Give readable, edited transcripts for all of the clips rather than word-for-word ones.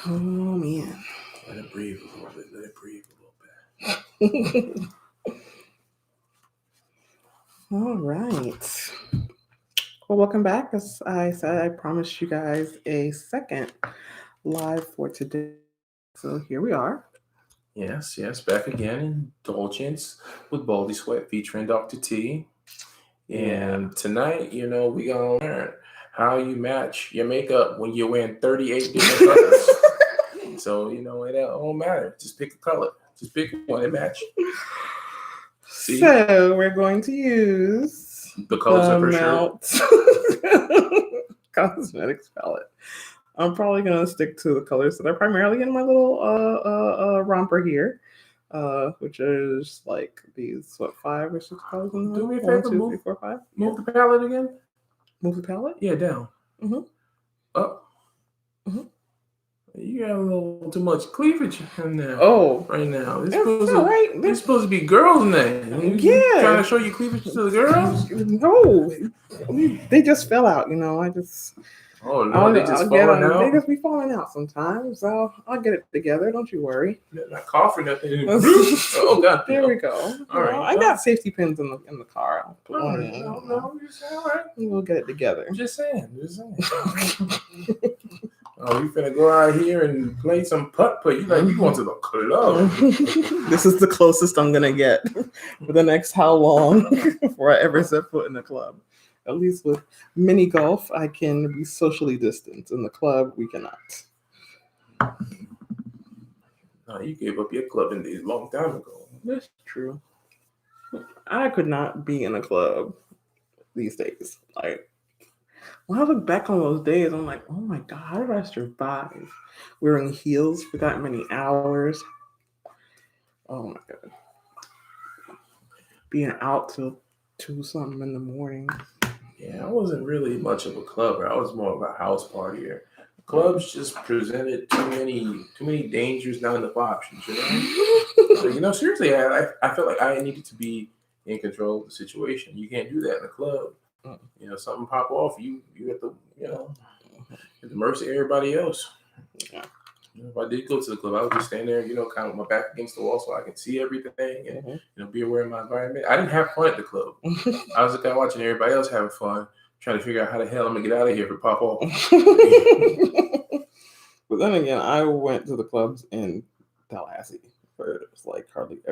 Oh man. Let it breathe a little bit. Let it breathe a little bit. All right. Well, welcome back. As I said, I promised you guys a second live for today. So here we are. Yes, back again. Indulgence with Baldy Sweat featuring Dr. T. And tonight, we gonna learn how you match your makeup when you're wearing 38 different colors. So, it don't matter. Just pick a color. Just pick one and match. See? So we're going to use the colors of her shirt. Cosmetics palette. I'm probably gonna stick to the colors that are primarily in my little romper here. Which is like these 5 or 6 colors in Do me a favor, 1, 2, 3, 4, 5. Move the palette again. Move the palette? Yeah, down. Up. You got a little too much cleavage in there. Oh, right now. It's supposed to be girls' name. Trying to show your cleavage to the girls? No, they just fell out. I just. Oh Lord, they just falling out. They just be falling out sometimes. I'll get it together. Don't you worry. Not coughing nothing. Oh God. There we go. All right. I got safety pins in the car. I'll put one in. No, you're saying all right. We'll get it together. Just saying. Oh, you finna go out here and play some putt-putt. You going to the club. This is the closest I'm gonna get for the next how long before I ever set foot in the club. At least with mini golf, I can be socially distanced. In the club, we cannot. No, you gave up your clubbing days a long time ago. That's true. I could not be in a club these days. Like, when I look back on those days, I'm like, oh my God, how did I survive wearing heels for that many hours? Oh my God. Being out till 2 something in the morning. Yeah, I wasn't really much of a clubber. I was more of a house partier. Clubs just presented too many dangers, not enough options. So, seriously, I felt like I needed to be in control of the situation. You can't do that in a club. Something pop off, you at the at the mercy of everybody else. Yeah. If I did go to the club, I would just stand there, kind of with my back against the wall so I can see everything and, be aware of my environment. I didn't have fun at the club. I was the guy watching everybody else having fun, trying to figure out how the hell I'm going to get out of here if it pop off. But then again, I went to the clubs in Tallahassee where it was like hardly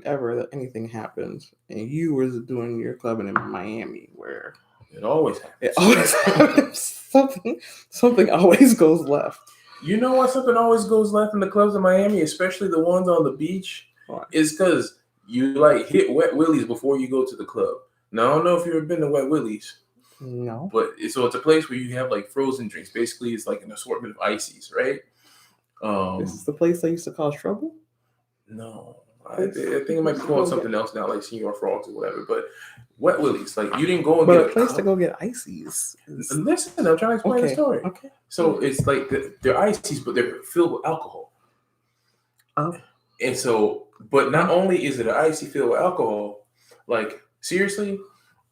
ever that anything happens. And you were doing your clubbing in Miami where it always happens. It always happens. Something always goes left. You know why something always goes left in the clubs in Miami, especially the ones on the beach? Why? Is because you hit Wet Willie's before you go to the club. Now, I don't know if you've ever been to Wet Willie's. No. But it's a place where you have frozen drinks. Basically, it's like an assortment of ices, right? This is the place they used to cause trouble? No. I think it might be called something else now, like Senior Frogs or whatever. But Wet Willie's, you didn't go and get a place to go get ices. Listen, I'm trying to explain the story. Okay. So it's like they're ices, but they're filled with alcohol. Oh. And so, but not only is it an icy filled with alcohol, seriously,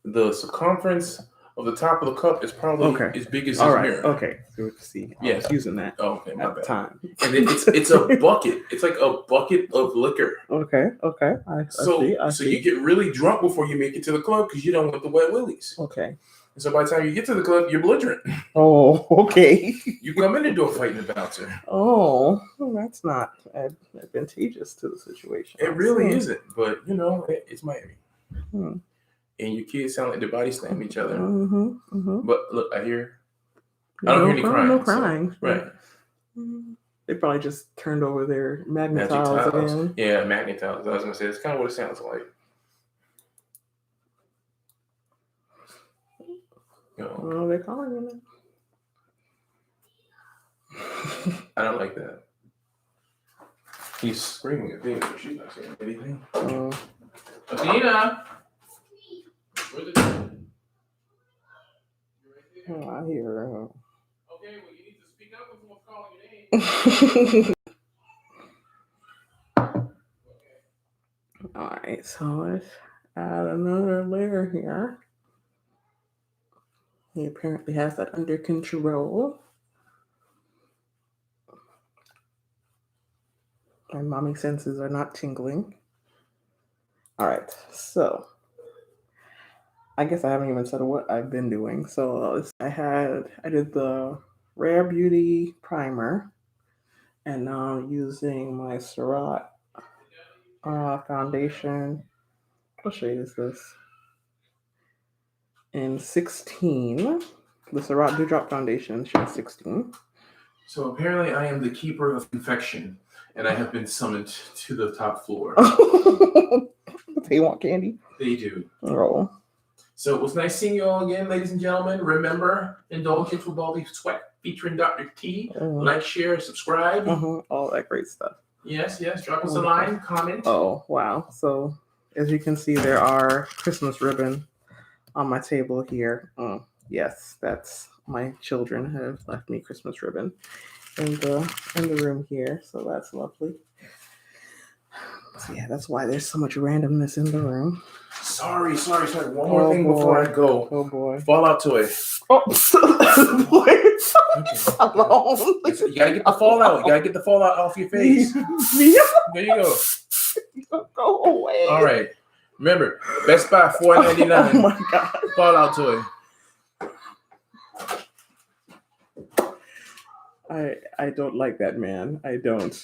the circumference of the top of the cup is probably as big as this mirror. Okay. See, I was using that at the time. And it's a bucket. It's like a bucket of liquor. Okay. I see. So you get really drunk before you make it to the club because you don't want the Wet Willies. Okay. And so by the time you get to the club, you're belligerent. Oh, okay. You come in to do a fight in the bouncer. Oh, well, that's not advantageous to the situation. It really isn't. But, it's Miami. And your kids sound like their body slam each other. But look, I don't hear any crying. No crying. So, right. They probably just turned over their magic tiles again. Yeah, magic tiles. I was going to say, it's kind of what it sounds like. Oh, they're calling you now. I don't like that. He's screaming at me. She's not saying anything. Athena! Oh, I hear her. Okay, well, you need to speak up if someone's calling your name. All right, so let's add another layer here. He apparently has that under control. My mommy senses are not tingling. All right, so I guess I haven't even said what I've been doing. So I did the Rare Beauty primer, and now I'm using my Surat foundation. What shade is this? In 16. The Surat Dewdrop Foundation, shade 16. So apparently I am the keeper of confection, and I have been summoned to the top floor. They want candy? They do. Oh. So it was nice seeing you all again, ladies and gentlemen. Remember, Indulgence with Baldy Sweat featuring Dr. T. Like, share, subscribe. All that great stuff. Yes. Drop us a line, comment. Oh, wow. So, as you can see, there are Christmas ribbon on my table here. Yes, that's my children have left me Christmas ribbon in the room here. So that's lovely. So yeah, that's why there's so much randomness in the room. Sorry. One more thing before I go. Oh boy. Fallout toy. Oh, boy. Alone. You gotta get the fallout. You gotta get the fallout off your face. There you go. Go away. All right. Remember, Best Buy $4.99. Oh my god. Fallout toy. I don't like that man. I don't.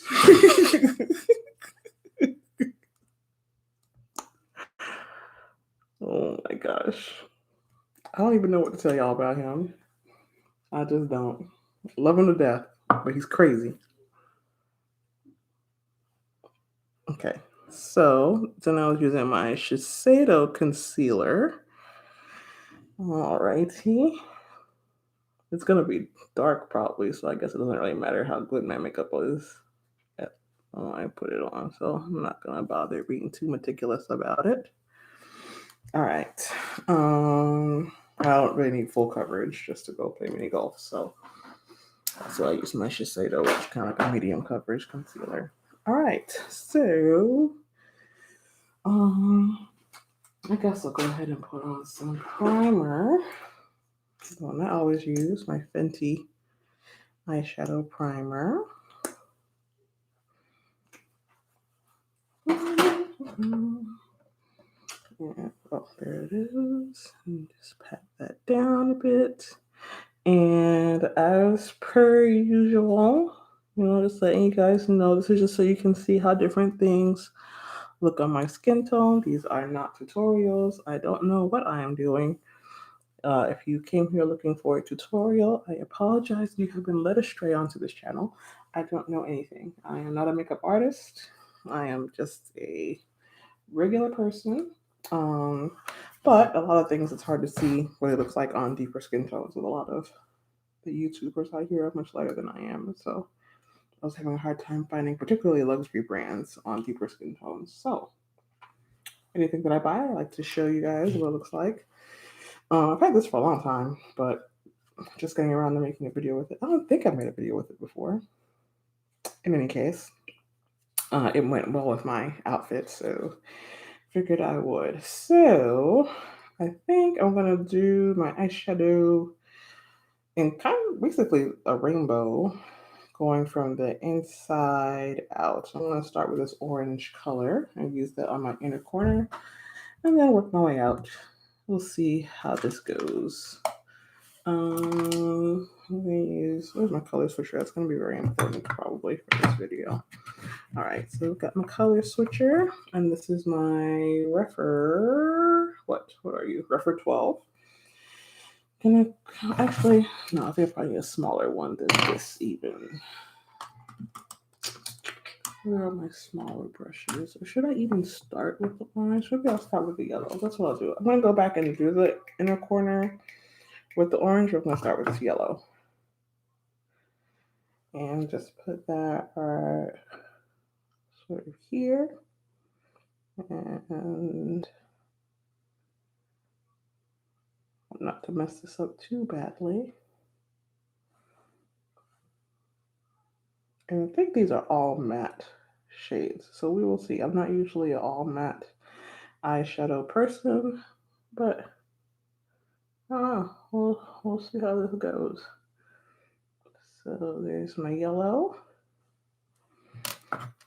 Oh my gosh. I don't even know what to tell y'all about him. I just don't. Love him to death, but he's crazy. Okay. So then I was using my Shiseido concealer. Alrighty. It's gonna be dark probably, so I guess it doesn't really matter how good my makeup is. I put it on, so I'm not gonna bother being too meticulous about it. All right. I don't really need full coverage just to go play mini golf, so I use my Shiseido, which is kind of like a medium coverage concealer. All right, so I guess I'll go ahead and put on some primer. The one I always use, my Fenty eyeshadow primer. Yeah, oh, there it is. And just pat that down a bit. And as per usual, just letting you guys know, this is just so you can see how different things look on my skin tone. These are not tutorials. I don't know what I am doing. If you came here looking for a tutorial, I apologize. You have been led astray onto this channel. I don't know anything. I am not a makeup artist. I am just a regular person. But a lot of things it's hard to see what it looks like on deeper skin tones with a lot of the YouTubers I hear are much lighter than I am. So I was having a hard time finding particularly luxury brands on deeper skin tones. So anything that I buy, I like to show you guys what it looks like. I've had this for a long time, but just getting around to making a video with it. I don't think I've made a video with it before. In any case, it went well with my outfit, so figured I would. So I think I'm gonna do my eyeshadow in kind of basically a rainbow, going from the inside out. So I'm gonna start with this orange color and use that on my inner corner, and then work my way out. We'll see how this goes. I'm gonna use, where's my color switcher? That's gonna be very important probably for this video. All right, so we've got my color switcher, and this is my what are you? Refer 12. Actually, no, I think I probably need a smaller one than this even. Where are my smaller brushes? Or should I even start with the orange? Maybe I'll start with the yellow. That's what I'll do. I'm gonna go back and do the inner corner with the orange. We're gonna start with this yellow. And just put that right sort of here. And not to mess this up too badly. And I think these are all matte shades, so we will see. I'm not usually an all matte eyeshadow person, but we'll we'll see how this goes. So there's my yellow.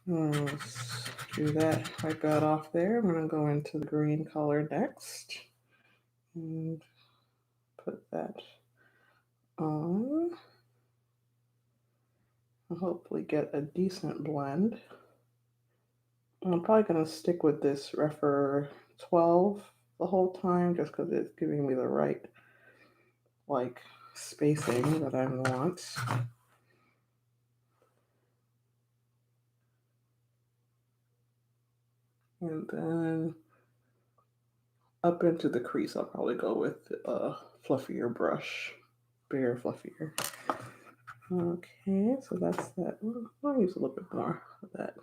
Let's do that, wipe that off there. I'm going to go into the green color next and put that on. I'll hopefully get a decent blend. I'm probably going to stick with this Refer 12 the whole time just because it's giving me the right like spacing that I want. And then up into the crease, I'll probably go with a fluffier brush, bigger, fluffier. Okay, so that's that. I'll use a little bit more of that.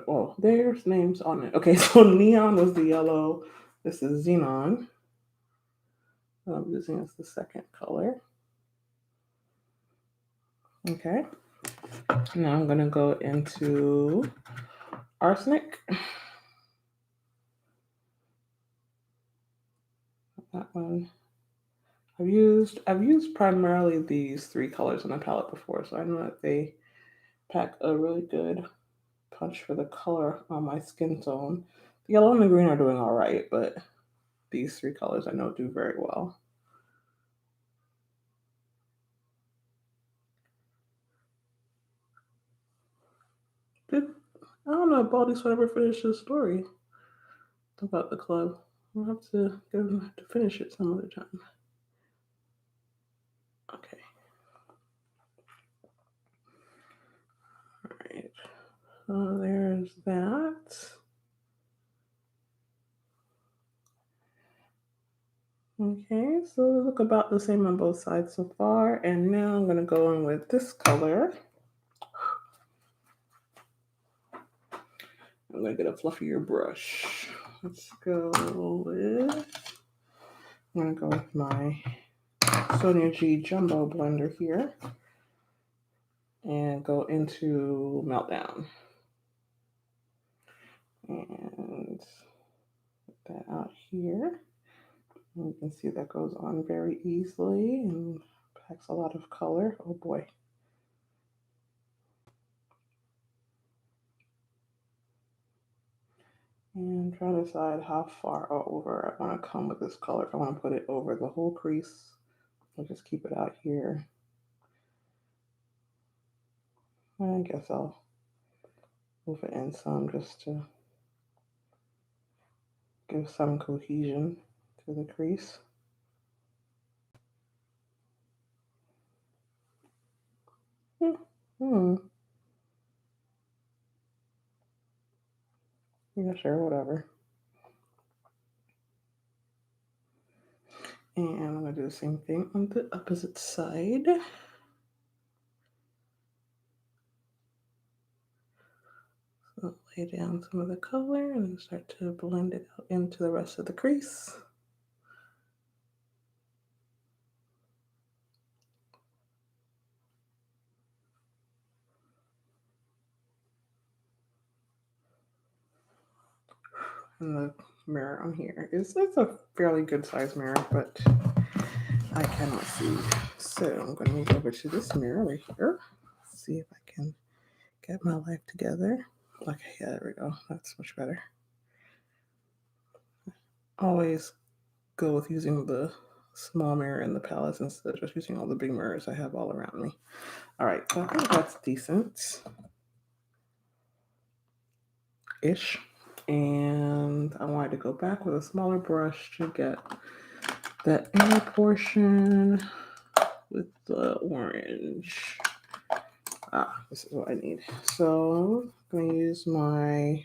Oh, there's names on it. Okay, so neon was the yellow. This is xenon. I'm using as the second color. Okay. Now I'm gonna go into arsenic. That one. I've used primarily these three colors in the palette before, so I know that they pack a really good punch for the color on my skin tone. The yellow and the green are doing all right, but these three colors I know do very well. I don't know if Baldy's ever finished his story about the club. I'll have to get him to finish it some other time. Okay. All right. So there's that. Okay, so they look about the same on both sides so far. And now I'm going to go in with this color. I'm going to get a fluffier brush. Let's go with, I'm going to go with my Sonia G Jumbo blender here and go into Meltdown. And put that out here. And you can see that goes on very easily and packs a lot of color. Oh boy. And try to decide how far over I want to come with this color. If I want to put it over the whole crease, I'll just keep it out here. I guess I'll move it in some just to give some cohesion to the crease. Yeah, sure, whatever. And I'm going to do the same thing on the opposite side. So lay down some of the color and start to blend it out into the rest of the crease. And the mirror on here is a fairly good size mirror, but I cannot see. So I'm going to move over to this mirror right here. See if I can get my life together. Okay, yeah, there we go. That's much better. Always go with using the small mirror in the palettes instead of just using all the big mirrors I have all around me. All right, so I think that's decent-ish. And I wanted to go back with a smaller brush to get that inner portion with the orange. This is what I need. So I'm going to use my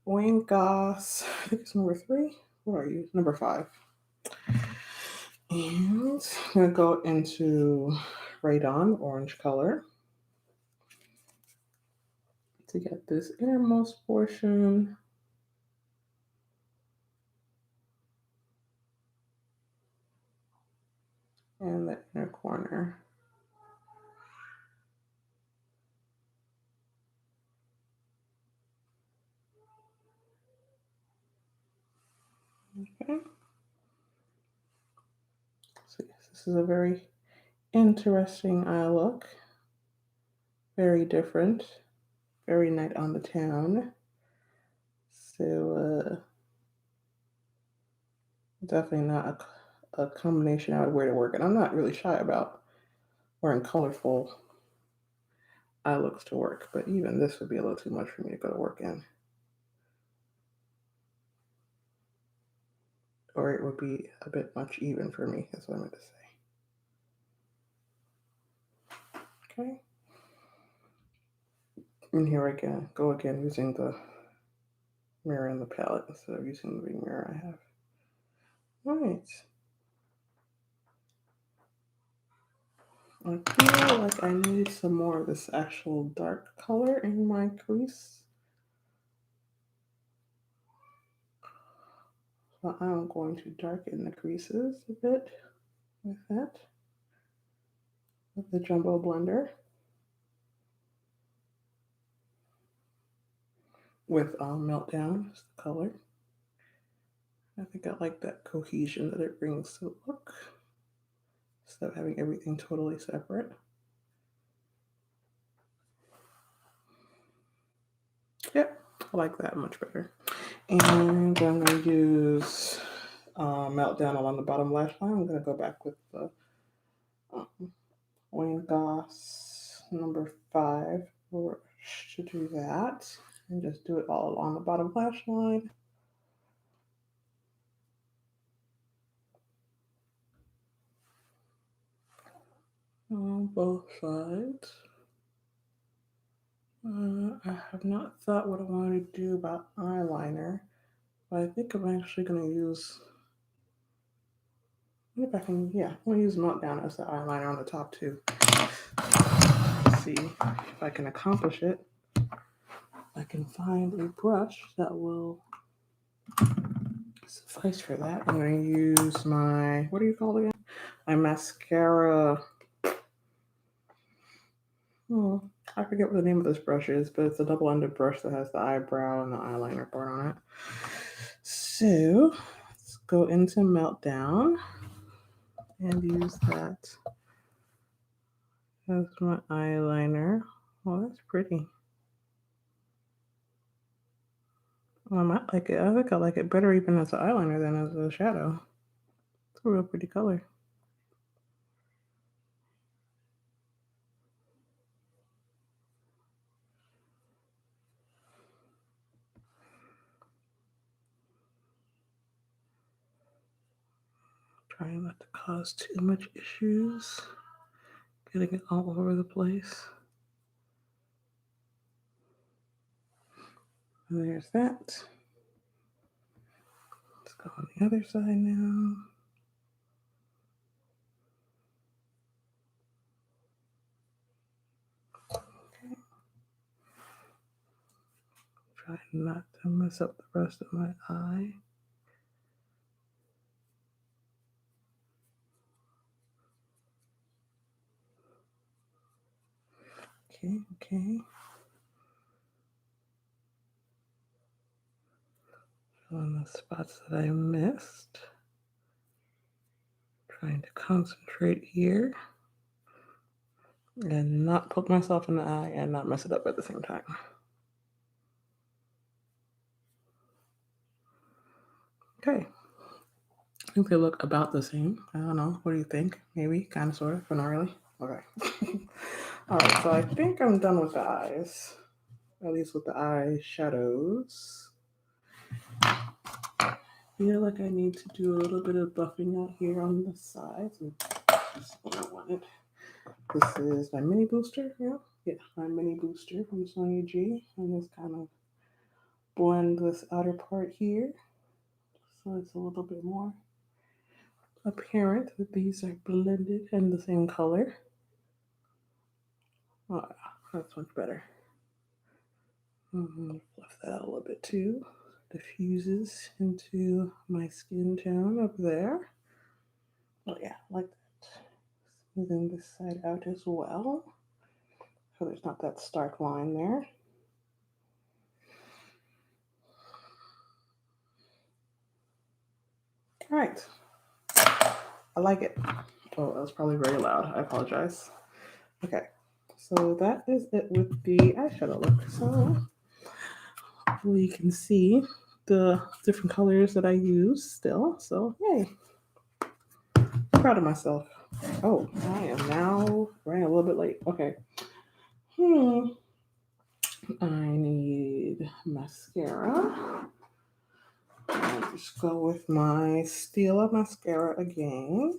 Wayne Goss, I think it's number 3. What are you? Number 5. And I'm going to go into Radon orange color to get this innermost portion. And the inner corner. Okay. This is a very interesting eye look. Very different. Very night on the town. So definitely not a combination I would wear to work. And I'm not really shy about wearing colorful eye looks to work, but even this would be a little too much for me to go to work in. Or it would be a bit much even for me, is what I meant to say. Okay. And here I go again using the mirror in the palette instead of using the big mirror I have. All right. I feel like I need some more of this actual dark color in my crease. So I'm going to darken the creases a bit with that, with the jumbo blender. With Meltdown is the color. I think I like that cohesion that it brings to the look instead of having everything totally separate. Yep, I like that much better. And I'm going to use Meltdown along the bottom lash line. I'm going to go back with the Wayne Goss number 5 brush to do that. And just do it all along the bottom lash line. On both sides. I have not thought what I want to do about eyeliner, but I think I'm actually going to use. If I can, yeah, I'm going to use Meltdown as the eyeliner on the top too. Let's see if I can accomplish it. I can find a brush that will suffice for that. I'm going to use my, what do you call it again? My mascara. Oh, I forget what the name of this brush is, but it's a double-ended brush that has the eyebrow and the eyeliner part on it. So let's go into Meltdown and use that as my eyeliner. Oh, that's pretty. I might like it. I think I like it better even as an eyeliner than as a shadow. It's a real pretty color. Trying not to cause too much issues. Getting it all over the place. And there's that. Let's go on the other side now. Okay. Try not to mess up the rest of my eye. Okay. On the spots that I missed. Trying to concentrate here and not poke myself in the eye and not mess it up at the same time. Okay. I think they look about the same. I don't know. What do you think? Maybe, kind of, sort of, but not really. Okay. All right. So I think I'm done with the eyes, at least with the eye shadows. I feel like I need to do a little bit of buffing out here on the sides. That's what I wanted. This is my mini booster. Yeah, my mini booster from Sony G. And just kind of blend this outer part here so it's a little bit more apparent that these are blended in the same color. Oh, that's much better. Fluff that out a little bit too. Diffuses into my skin tone up there. Oh yeah, like that. Smoothing this side out as well, so there's not that stark line there. All right. I like it. Oh, that was probably very loud. I apologize. Okay, so that is it with the eyeshadow look. So we can see the different colors that I use still. So yay, I'm proud of myself. Oh, I am now running a little bit late. Okay. I need mascara. I'll just go with my Stila mascara again.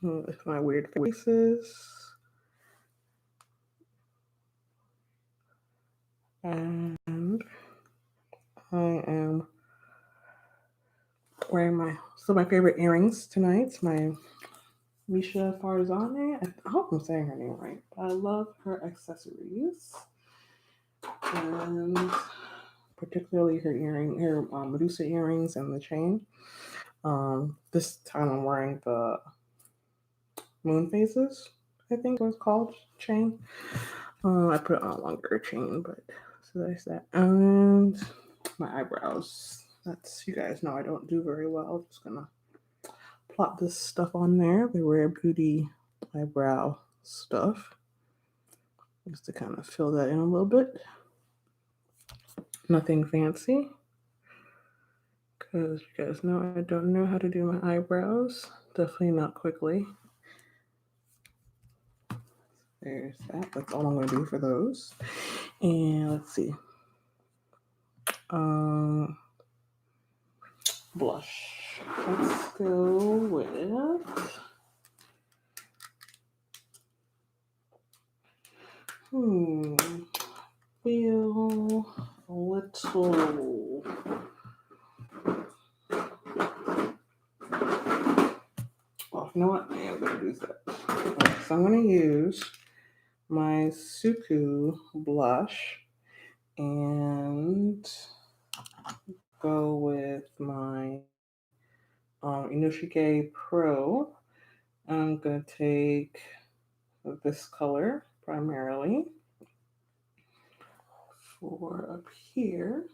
With my weird faces. And I am wearing my favorite earrings tonight. My Misha Farzane. I hope I'm saying her name right. I love her accessories. And particularly her Medusa earrings and the chain. This time I'm wearing the moon phases, I think it was called, chain. I put on a longer chain, but so there's that. And my eyebrows. That's, you guys know I don't do very well. Just gonna plop this stuff on there, the Rare Beauty eyebrow stuff, just to kind of fill that in a little bit. Nothing fancy, because you guys know I don't know how to do my eyebrows. Definitely not quickly. There's that. That's all I'm going to do for those. And let's see. Blush. Let's go with feel a little. Oh, you know what? I am going to use that. Okay, so I'm going to use my Suqqu blush and go with my Inoshige Pro. I'm going to take this color primarily for up here,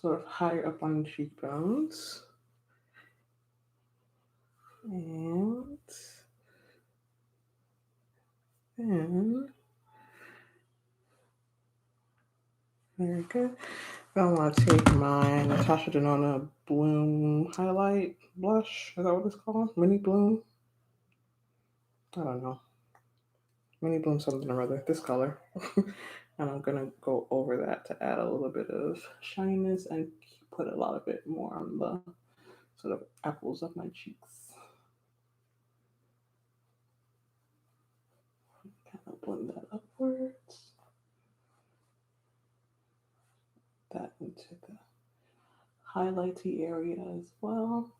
sort of higher up on the cheekbones. And then, very good. I want to take my Natasha Denona Bloom Highlight Blush. Is that what it's called? Mini Bloom? I don't know. Mini Bloom something or other. This color. And I'm going to go over that to add a little bit of shininess and put a lot of it more on the sort of apples of my cheeks. Kind of blend that upwards. That into the highlighty area as well.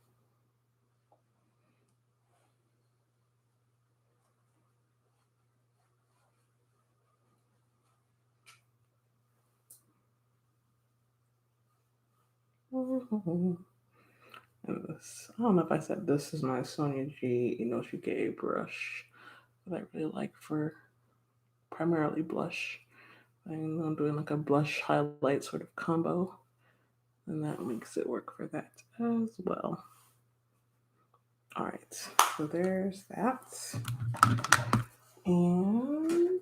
And this, I don't know if I said this is my Sonia G Inoshige brush that I really like for primarily blush. I'm doing like a blush highlight sort of combo, and that makes it work for that as well. All right, so there's that. And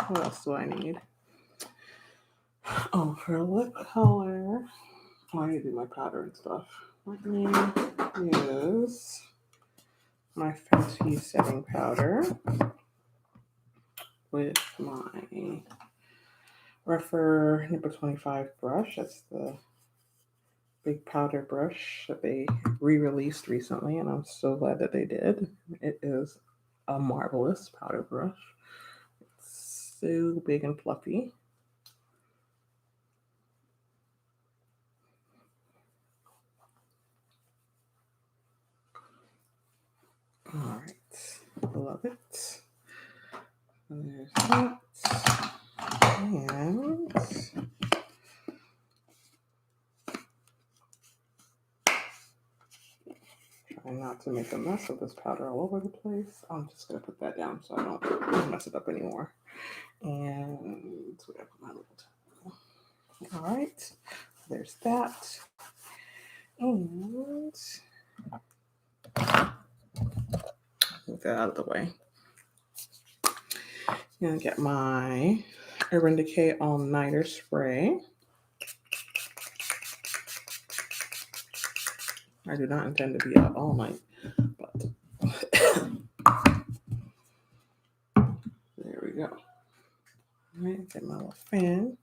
what else do I need? Oh, for lip color, I need to do my powder and stuff. Let me use my Fenty setting powder with my Refer number 25 brush. That's the big powder brush that they re-released recently, and I'm so glad that they did. It is a marvelous powder brush. It's so big and fluffy. All right, love it. And there's that. And try not to make a mess of this powder all over the place, I'm just going to put that down so I don't mess it up anymore. And so I put my little towel. All right, there's that. And move that out of the way. I'm going to get my Urban Decay All Nighter Spray. I do not intend to be out all night, but there we go. All right, get my little fan.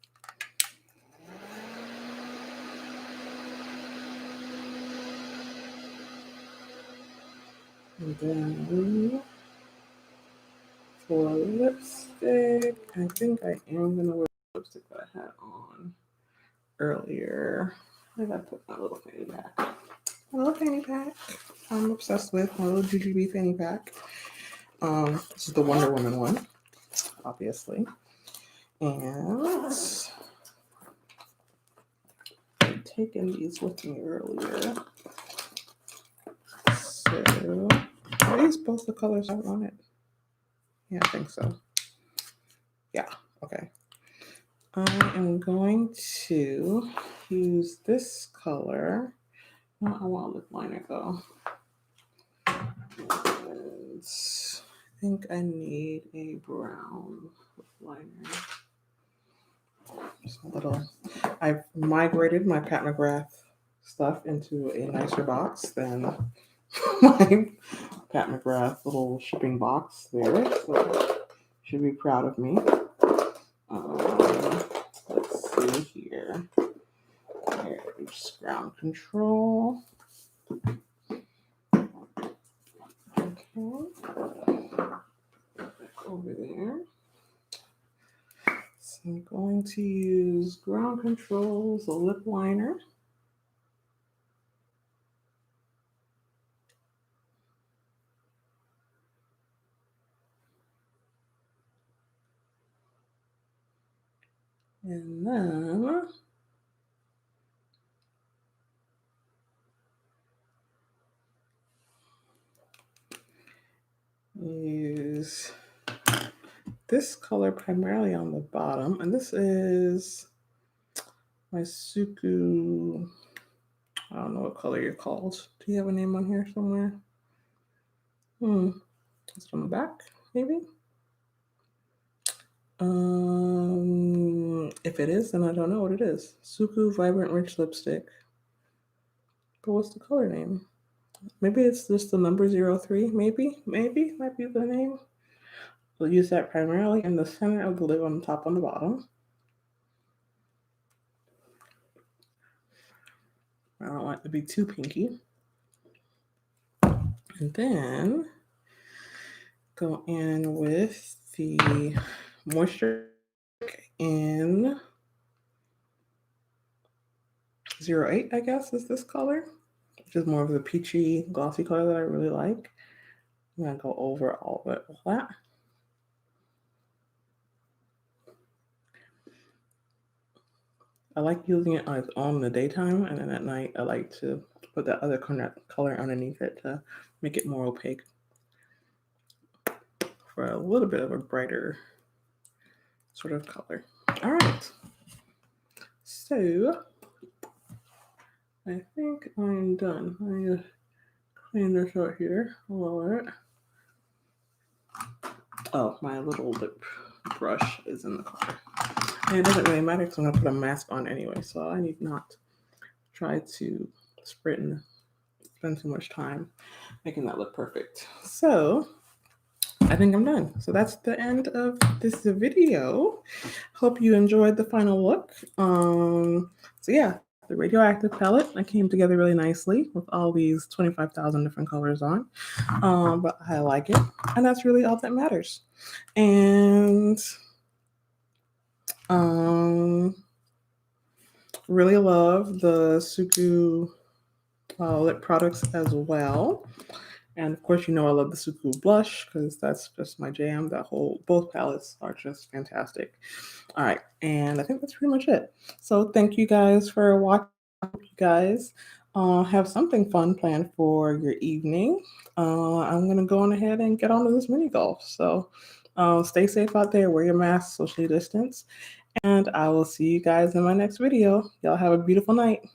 And then for lipstick, I think I am going to wear the lipstick that I had on earlier. I gotta put my little fanny pack. My little fanny pack I'm obsessed with, my little GGB fanny pack. This is the Wonder Woman one, obviously. And I've taken these with me earlier. So, are these both the colors I wanted? Yeah, I think so. Yeah, okay. I am going to use this color. No, I want a lip liner though. And I think I need a brown lip liner. Just a little. I've migrated my Pat McGrath stuff into a nicer box than my Pat McGrath little shipping box there. So should be proud of me. Let's see here. There's ground control. Okay. Back over there. So I'm going to use ground control as a lip liner. And then use this color primarily on the bottom. And this is my Suqqu. I don't know what color you're called. Do you have a name on here somewhere? It's on the back, maybe? If it is, then I don't know what it is. Suqqu Vibrant Rich Lipstick. But what's the color name? Maybe it's just the number 03. Maybe might be the name. We'll use that primarily in the center of the lid, on the top, on the bottom. I don't want it to be too pinky. And then go in with the moisture in 08, I guess, is this color, which is more of the peachy, glossy color that I really like. I'm going to go over all of that. I like using it on its own in the daytime, and then at night I like to put that other color underneath it to make it more opaque for a little bit of a brighter sort of color. All right. So I think I'm done. I need to clean this out here a little bit. Oh, my little lip brush is in the car. And it doesn't really matter because I'm going to put a mask on anyway, so I need not try to sprint and spend too much time making that look perfect. So I think I'm done. So that's the end of this video. Hope you enjoyed the final look. So yeah, the Radioactive palette, I came together really nicely with all these 25,000 different colors on. But I like it, and that's really all that matters. And really love the Suqqu lip products as well. And of course, you know I love the Suqqu blush because that's just my jam. Both palettes are just fantastic. All right, and I think that's pretty much it. So thank you guys for watching. You guys have something fun planned for your evening, I'm going to go on ahead and get onto this mini golf. So stay safe out there, wear your mask, socially distance, and I will see you guys in my next video. Y'all have a beautiful night.